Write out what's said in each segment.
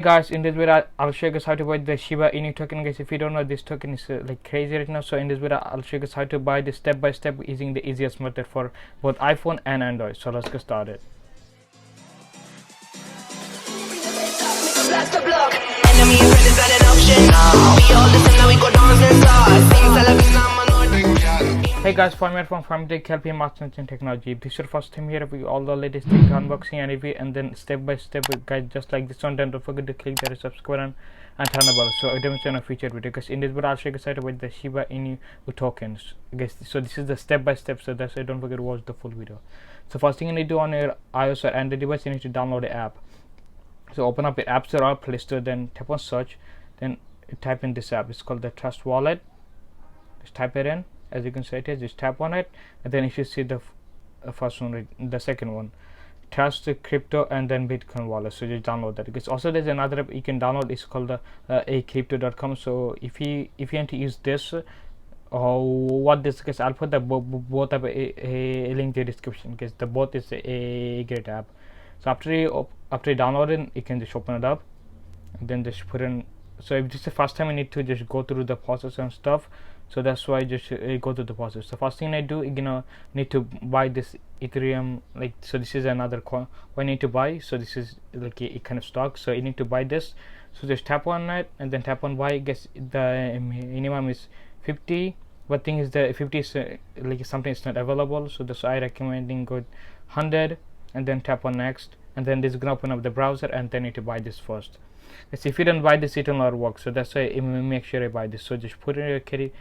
Guys, in this video I'll show you guys how to buy the Shiba Inu token. Guys, if you don't know, this token is like crazy right now. So in this video I'll show you guys how to buy this step by step using the easiest method for both iPhone and Android. So let's get started. Hey guys, Fahim here from FahimTech, helping masters in technology. If this is your first time here, we all the latest tech unboxing and review, and then step by step guys just like this one. Then don't forget to click the subscribe and turn the bell so I don't miss a featured video. Because in this video I'll show you guys how to buy the Shiba Inu tokens. Guys, so this is the step by step, so that's why don't forget to watch the full video. So first thing you need to do on your iOS or Android device, you need to download the app. So open up your App Store or Play Store, then tap on search, then type in this app. It's called the Trust Wallet. Just type it in. As you can see it is, just tap on it, and then you should see the first one, the second one, Trust Crypto and then Bitcoin Wallet. So just download that. Because also there's another app you can download. It's called the acrypto.com. So if you want to use this, what this, because I'll put the both up a link in the description, because the both is a great app. So after you download it, you can just open it up and then just put in. So if this is the first time, you need to just go through the process and stuff. So that's why I just go through the process. So first thing I do, you need to buy this Ethereum. Like, so this is another coin I need to buy. So this is like a kind of stock. So you need to buy this. So just tap on it and then tap on buy. I guess the minimum is 50. But thing is the 50 is like something is not available. So that's why I recommending go 100 and then tap on next. And then this is gonna open up the browser, and then you need to buy this first. Because if you don't buy this, it will not work. So that's why I make sure I buy this. So just put in your credit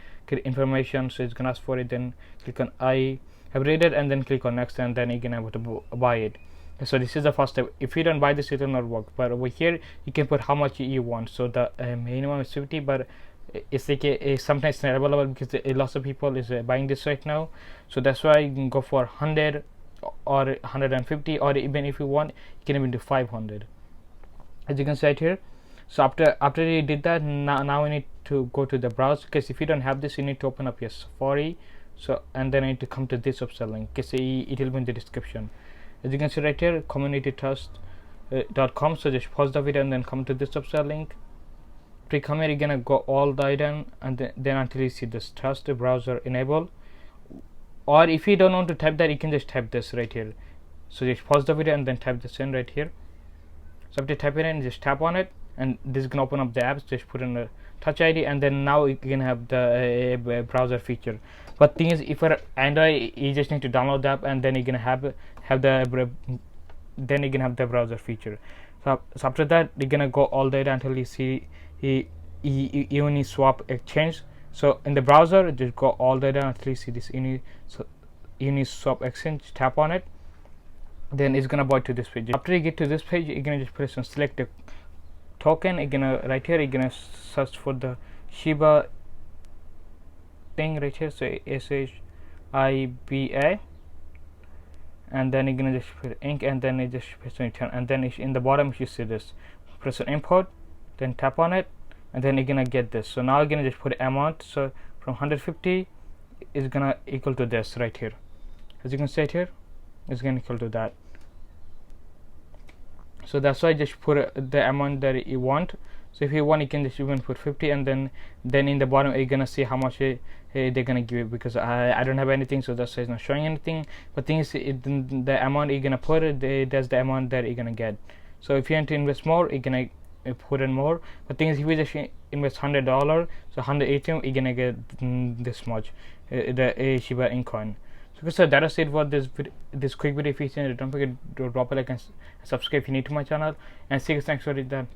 information. So it's gonna ask for it. Then click on I have read it, and then click on next, and then you can able to buy it. So this is the first step. If you don't buy this, it will not work. But over here you can put how much you want. So the minimum is 50, but it's like sometimes it's not available because a lot of people is buying this right now. So that's why you can go for 100 or 150, or even if you want, you can even do 500. As you can see right here. So after you did that, now we need to go to the browser, because if you don't have this, you need to open up your Safari. So and then I need to come to this website link, because it will be in the description. As you can see right here, communitytrust.com. so just pause the video and then come to this website link. After you come here, you're gonna go all the way down, and then until you see this trust browser enable. Or if you don't want to type that, you can just type this right here. So just pause the video and then type this in right here. So after you type it in, just tap on it, and this is gonna open up the apps. Just put in a Touch ID, and then now you can have the browser feature. But thing is, if for Android, you just need to download the app, and then you're gonna have the browser feature. So after that, you're gonna go all the way until you see Uniswap exchange. So in the browser, just go all the way down until you see this Uniswap exchange. Tap on it. Then it's gonna buy to this page. After you get to this page, you're gonna just press on select the token. You're gonna right here, you're gonna search for the Shiba thing right here. So SHIBA, and then you're gonna just put ink, and then you just press on return, and then in the bottom you see this. Press on import, then tap on it, and then you're gonna get this. So now you're gonna just put amount. So from 150 is gonna equal to this right here. As you can see it here, it's gonna equal to that. So that's why I just put the amount that you want. So if you want, you can just even put 50, and then in the bottom you're gonna see how much they're gonna give you, because I don't have anything, so that's why it's not showing anything. But thing is, the amount you're gonna put that's the amount that you're gonna get. So if you want to invest more, you're gonna put in more. But thing is, if you just invest $100, so 180, you're gonna get this much, the Shiba Inu coin. So that is it for this quick video. If you enjoyed, don't forget to drop a like and subscribe if you're new to my channel, and see you guys next video.